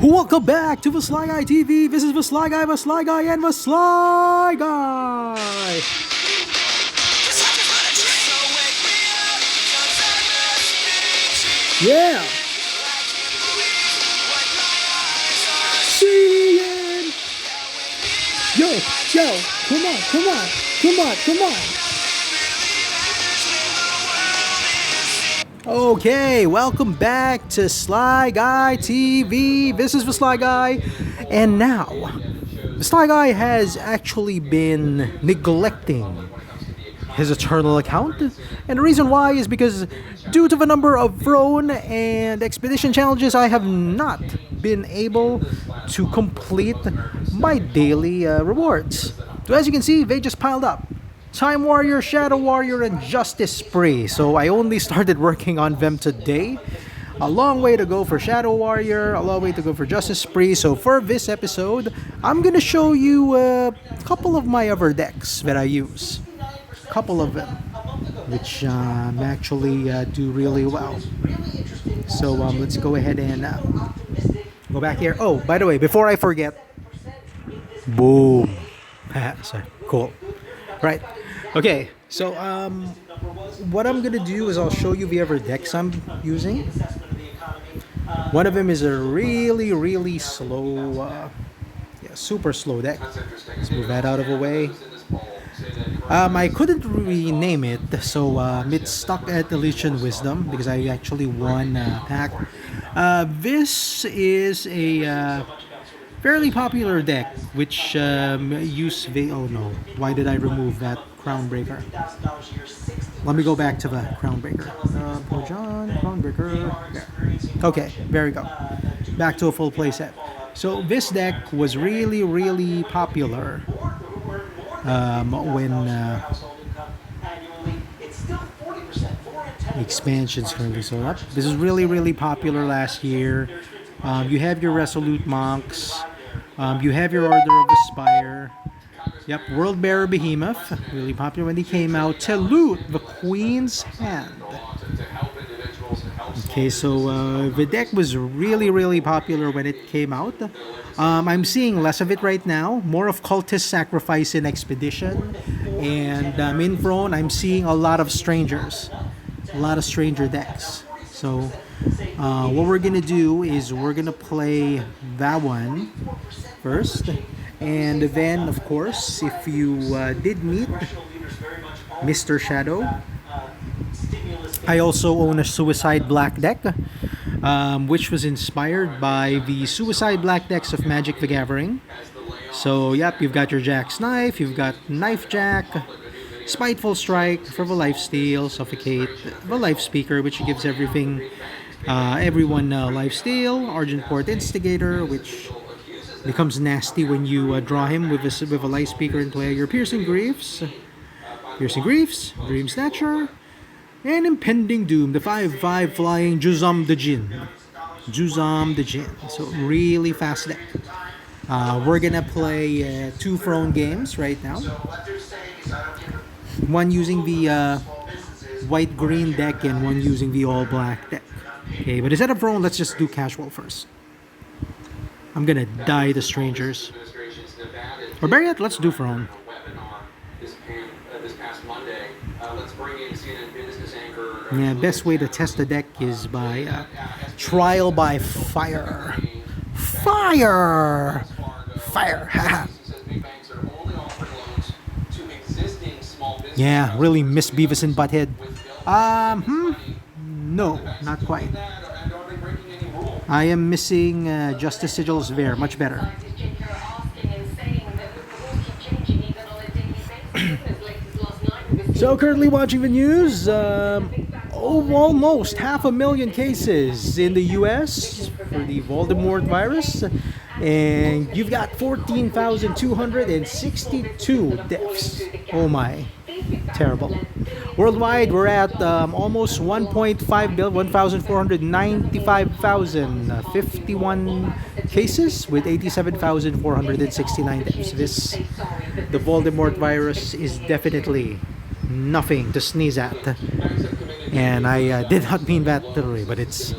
Welcome back to the Sligh Guy TV. This is the Sligh Guy, and the Sligh Guy. Yeah. See it. Yo, come on. Okay, welcome back to Sligh Guy TV. This is the Sligh Guy, and now the Sligh Guy has actually been neglecting his eternal account, and the reason why is because due to the number of throne and expedition challenges, I have not been able to complete my daily rewards. So as you can see, they just piled up. Time Warrior, Shadow Warrior, and Justice Spree. So I only started working on them today. A long way to go for Shadow Warrior, a long way to go for Justice Spree. So for this episode, I'm gonna show you a couple of my other decks that I use. A couple of them, which actually do really well. So let's go ahead and go back here. Oh, by the way, before I forget, boom. Sorry, cool. Right. Okay. So what I'm gonna do is I'll show you the other decks I'm using. One of them is a really slow, super slow deck. Let's move that out of the way. I couldn't rename it, so it's stuck at Elysian Wisdom because I actually won a pack. This is a fairly popular deck which use the... Oh no, why did I remove that Crownbreaker? Let me go back to the Crownbreaker. Crownbreaker. There. Okay, there we go. Back to a full play set. So this deck was really popular when expansions currently sold up. This is really popular last year. You have your Resolute Monks. You have your Order of the Spire. Yep, World Bearer Behemoth. Really popular when he came out. Telut, the Queen's Hand. Okay, so the deck was really popular when it came out. I'm seeing less of it right now. More of Cultist Sacrifice in Expedition. And in Throne, I'm seeing a lot of Strangers. A lot of Stranger decks. So what we're gonna do is we're gonna play that one first, and then of course if you did meet Mr. Shadow, I also own a Suicide Black deck, which was inspired by the Suicide Black decks of Magic the Gathering. So yep, you've got your Jack's Knife, you've got Knife Jack, Spiteful Strike for the Lifesteal, Suffocate, the Life Speaker, which gives everyone Lifesteal, Argent Instigator, which becomes nasty when you draw him with a Life Speaker in play. Your Piercing Griefs, Dream Snatcher, and Impending Doom, the 5/5 flying Juzam the Jin. So really fast deck. We're gonna play 2 Throne games right now. One using the white-green deck and one using the all-black deck. Okay, but instead of Throne, let's just do casual first. I'm gonna die to Strangers. Or better yet, let's do Throne. Yeah, best way to test the deck is by trial by fire. Fire! Haha. Yeah, really miss Beavis and Butthead. No, not quite. I am missing Justice Sigils there, much better. So currently watching the news, almost 500,000 cases in the US for the Voldemort virus, and you've got 14,262 deaths. Oh my. Terrible. Worldwide, we're at almost 1.5 billion, 1,495,051 cases with 87,469 deaths. The Voldemort virus is definitely nothing to sneeze at. And I did not mean that literally, but it's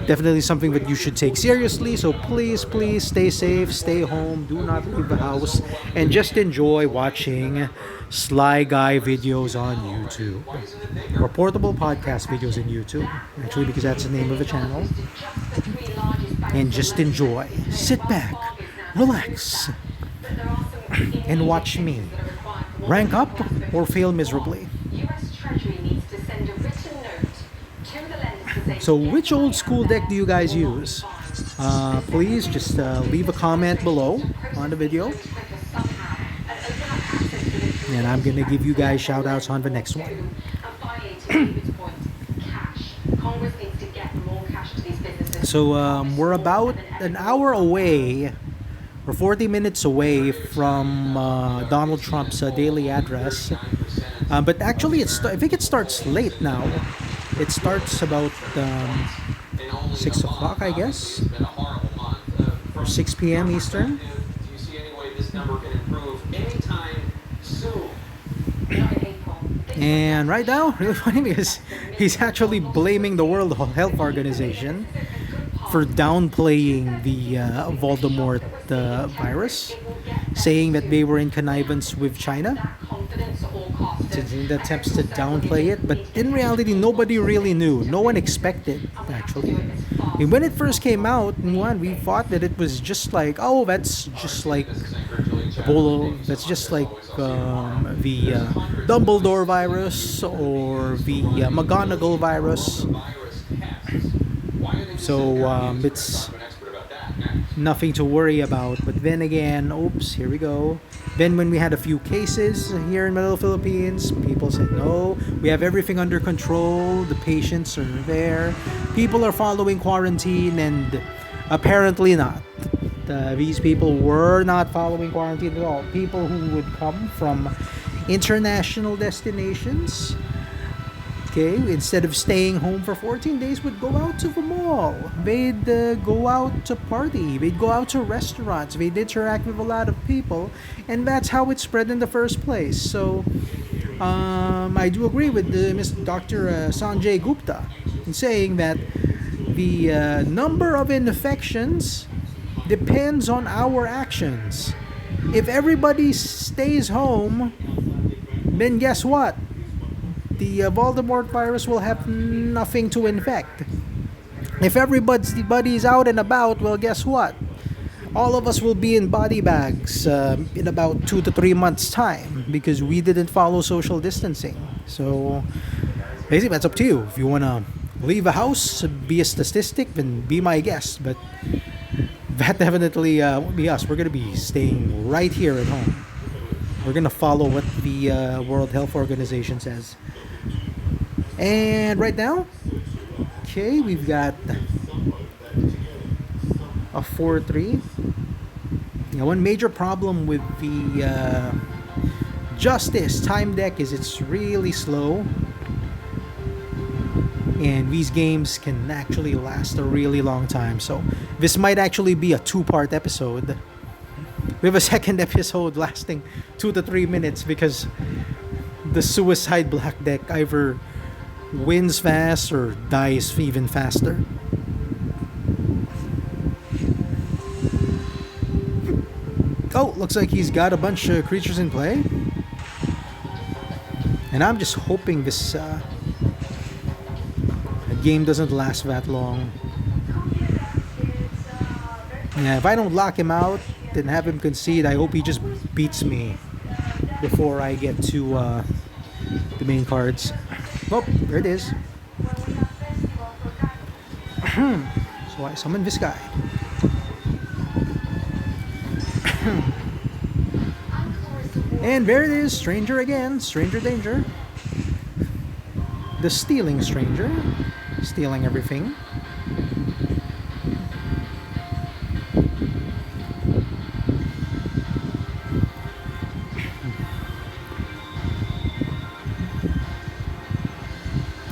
Definitely something that you should take seriously. So please stay safe, stay home, do not leave the house, and just enjoy watching Sly Guy videos on YouTube, or portable podcast videos on YouTube, actually, because that's the name of the channel. And just enjoy. Sit back, relax, and watch me rank up or fail miserably. So, which old school deck do you guys use? Please just leave a comment below on the video, and I'm gonna give you guys shout outs on the next one. So we're about an hour away, or 40 minutes away from Donald Trump's daily address. But actually, I think it starts late now. It starts about 6 o'clock, I guess, or 6 p.m. Eastern. And right now, really funny because he's actually blaming the World Health Organization for downplaying the Voldemort virus, saying that they were in connivance with China. In the attempts to downplay it, but in reality, nobody really knew. No one expected, actually. I mean, when it first came out, we thought that it was just like, oh, that's just like Ebola, that's just like the Dumbledore virus or the McGonagall virus. So it's nothing to worry about. But then again, oops, here we go. Then when we had a few cases here in the Philippines, people said, no, we have everything under control. The patients are there. People are following quarantine, and apparently not. These people were not following quarantine at all. People who would come from international destinations, okay, instead of staying home for 14 days, would go out to the mall. They'd go out to party. They'd go out to restaurants. They'd interact with a lot of people. And that's how it spread in the first place. So I do agree with Dr. Sanjay Gupta in saying that the number of infections depends on our actions. If everybody stays home, then guess what? The Voldemort virus will have nothing to infect. If everybody's out and about, well, guess what? All of us will be in body bags in about 2 to 3 months' time because we didn't follow social distancing. So, basically, that's up to you. If you want to leave the house, be a statistic, then be my guest. But that definitely won't be us. We're going to be staying right here at home. We're going to follow what the World Health Organization says. And right now, okay, we've got a 4-3. One major problem with the Justice time deck is it's really slow. And these games can actually last a really long time. So this might actually be a 2-part episode. We have a second episode lasting 2 to 3 minutes because the Suicide Black deck either wins fast or dies even faster. Oh, looks like he's got a bunch of creatures in play. And I'm just hoping this game doesn't last that long. Yeah, if I don't lock him out and have him concede, I hope he just beats me before I get to the main cards. Oh, there it is. So I summon this guy. And there it is, Stranger again, Stranger Danger. The Stealing Stranger, stealing everything.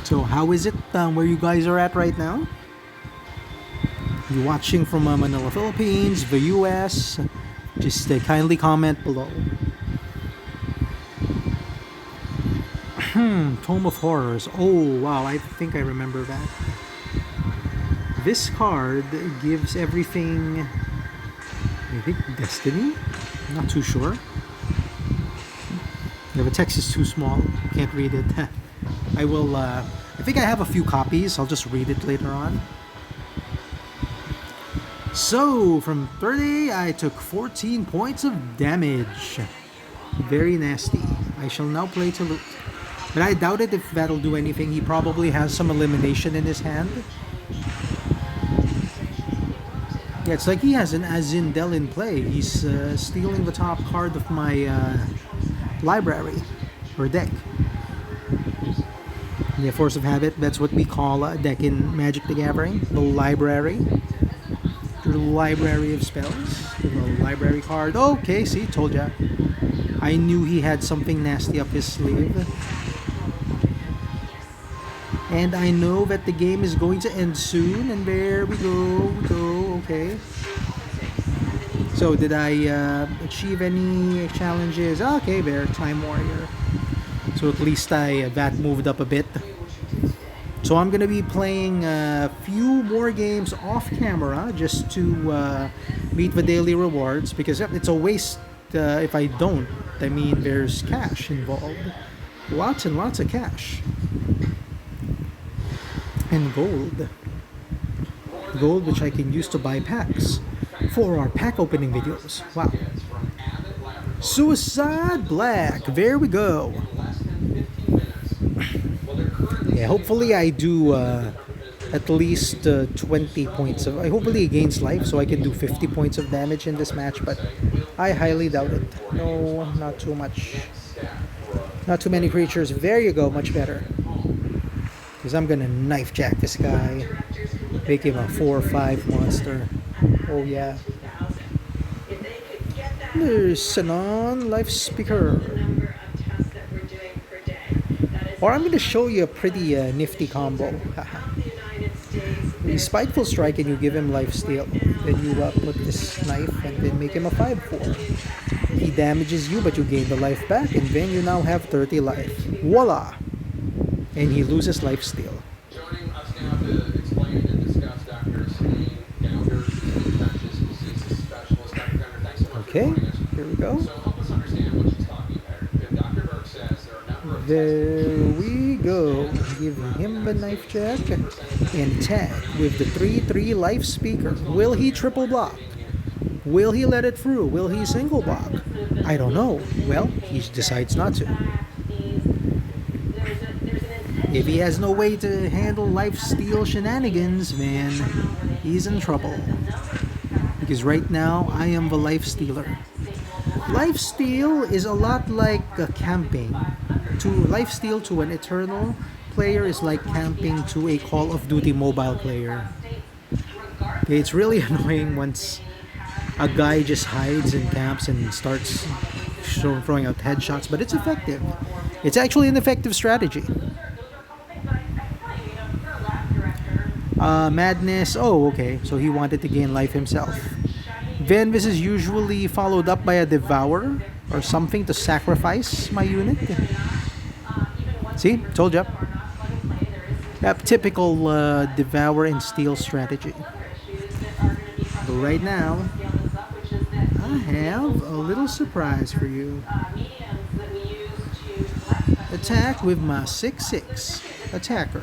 So how is it where you guys are at right now? You're watching from Manila, Philippines, the US? Just kindly comment below. Tome of Horrors. Oh wow, I think I remember that. This card gives everything, I think, Destiny? I'm not too sure. Yeah, the text is too small. Can't read it. I will, I think I have a few copies. I'll just read it later on. So, from 30, I took 14 points of damage. Very nasty. I shall now play to loot. But I doubt it if that'll do anything. He probably has some elimination in his hand. Yeah, it's like he has an Azindel in play. He's stealing the top card of my library or deck. Yeah, Force of Habit, that's what we call a deck in Magic the Gathering. The library. The library of spells. The library card. Okay, see, told ya. I knew he had something nasty up his sleeve. And I know that the game is going to end soon. And there we go, okay. So, did I achieve any challenges? Okay, there, Time Warrior. So at least that moved up a bit. So I'm gonna be playing a few more games off camera just to meet the daily rewards, because it's a waste if I don't. I mean, there's cash involved, lots and lots of cash, and gold which I can use to buy packs for our pack opening videos. Wow. Suicide Black, there we go. Yeah, hopefully I do at least 20 points of... hopefully he gains life so I can do 50 points of damage in this match, but I highly doubt it. No, not too much. Not too many creatures. There you go, much better. Because I'm gonna knife jack this guy. Make him a 4 or 5 monster. Oh yeah. There's Sanon, Life Speaker. Or I'm going to show you a pretty nifty combo. The Spiteful Strike and you give him Life Steal. Then you put this knife and then make him a 5/4. He damages you but you gain the life back, and then you now have 30 life. Voila! And he loses Life Steal. Okay, here we go. There we go. Give him the knife jack and tag with the 3/3 Life Speaker. Will he triple block? Will he let it through? Will he single block? I don't know. Well, he decides not to. If he has no way to handle Life Steal shenanigans, man, he's in trouble. Because right now, I am the Life Stealer. Life Steal is a lot like camping. To Life Steal to an Eternal player is like camping to a Call of Duty mobile player. Okay, it's really annoying once a guy just hides and camps and starts throwing out headshots, but it's effective. It's actually an effective strategy. Madness. Oh, okay. So he wanted to gain life himself. Then this is usually followed up by a Devour or something to sacrifice my unit. See? Told ya. That typical Devour and Steal strategy. But right now, I have a little surprise for you. Attack with my 6/6 attacker.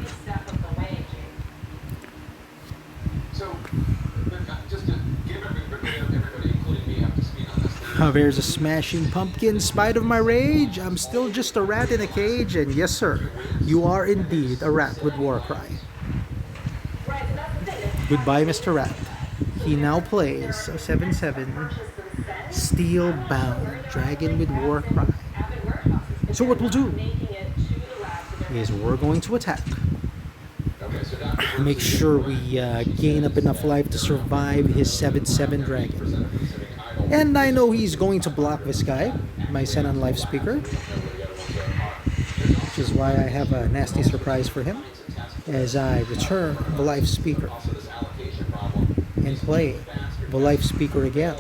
There's a Smashing Pumpkin. In spite of my rage, I'm still just a rat in a cage, and yes sir, you are indeed a rat with Warcry. Goodbye, Mr. Rat. He now plays a 7/7 Steel Bound Dragon with Warcry. So what we'll do is we're going to attack. Make sure we gain up enough life to survive his 7/7 dragon. And I know he's going to block this guy, my Xenon Life Speaker, which is why I have a nasty surprise for him as I return the Life Speaker and play the Life Speaker again,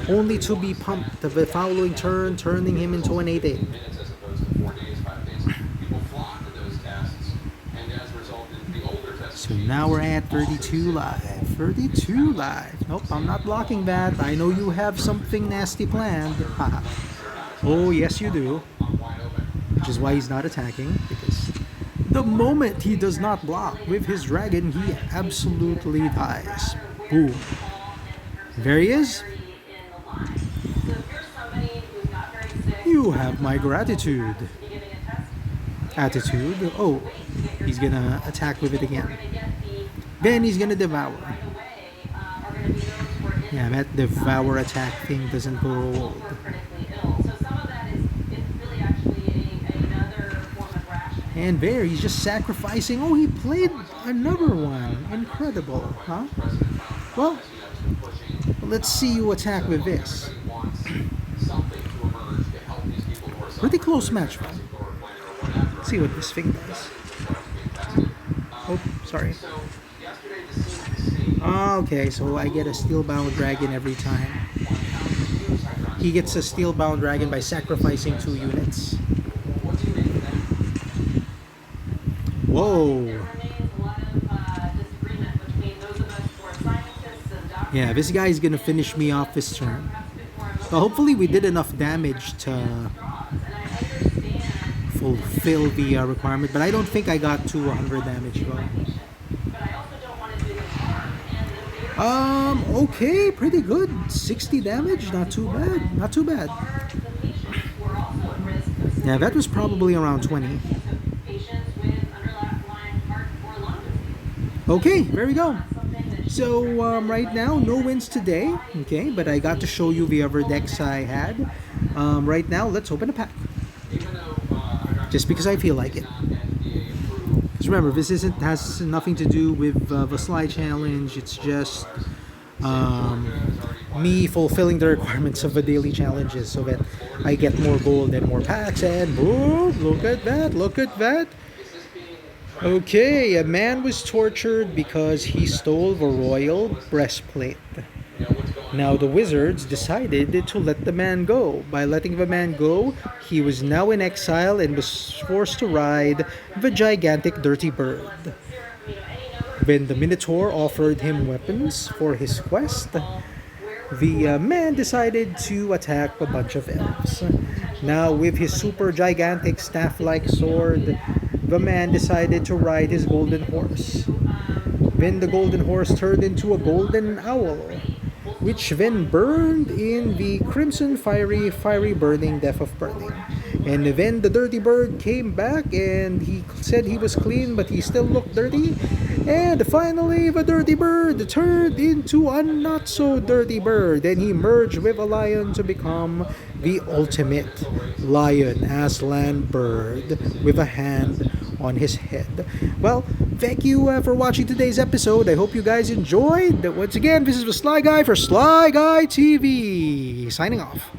only to be pumped the following turn, turning him into an 8/8. So Now we're at 32 live. 32 live. Nope, I'm not blocking that. I know you have something nasty planned. Haha. Oh, yes, you do. Which is why he's not attacking. Because the moment he does not block with his dragon, he absolutely dies. Boom. There he is. You have my gratitude. Attitude. Oh, he's gonna attack with it again. Then he's gonna devour. Yeah, that devour attack thing doesn't go old. And there, he's just sacrificing. Oh, he played another one. Incredible, huh? Well, let's see you attack with this. Pretty close match, man. Let's see what this thing does. Oh, sorry. Okay, so I get a Steelbound Dragon every time. He gets a Steelbound Dragon by sacrificing 2 units. Whoa! Yeah, this guy is gonna finish me off this turn. But hopefully we did enough damage to fulfill the requirement, but I don't think I got to 100 damage though. Okay, pretty good. 60 damage, not too bad. Not too bad. Yeah, that was probably around 20. Okay, there we go. So, right now, no wins today. Okay, but I got to show you the other decks I had. Right now, let's open a pack. Just because I feel like it. Because remember, this has nothing to do with the Sligh challenge. It's just me fulfilling the requirements of the daily challenges so that I get more gold and more packs. And boom! Look at that! Look at that! Okay, a man was tortured because he stole the royal breastplate. Now the wizards decided to let the man go. By letting the man go, he was now in exile and was forced to ride the gigantic dirty bird. When the Minotaur offered him weapons for his quest, the man decided to attack a bunch of elves. Now with his super gigantic staff-like sword, the man decided to ride his golden horse. Then the golden horse turned into a golden owl, which then burned in the crimson fiery burning death of burning. And then the dirty bird came back and he said he was clean but he still looked dirty. And finally the dirty bird turned into a not so dirty bird and he merged with a lion to become the ultimate lion Aslan bird with a hand on his head. Well, thank you for watching today's episode. I hope you guys enjoyed. Once again, this is the Sligh Guy for Sligh Guy TV. Signing off.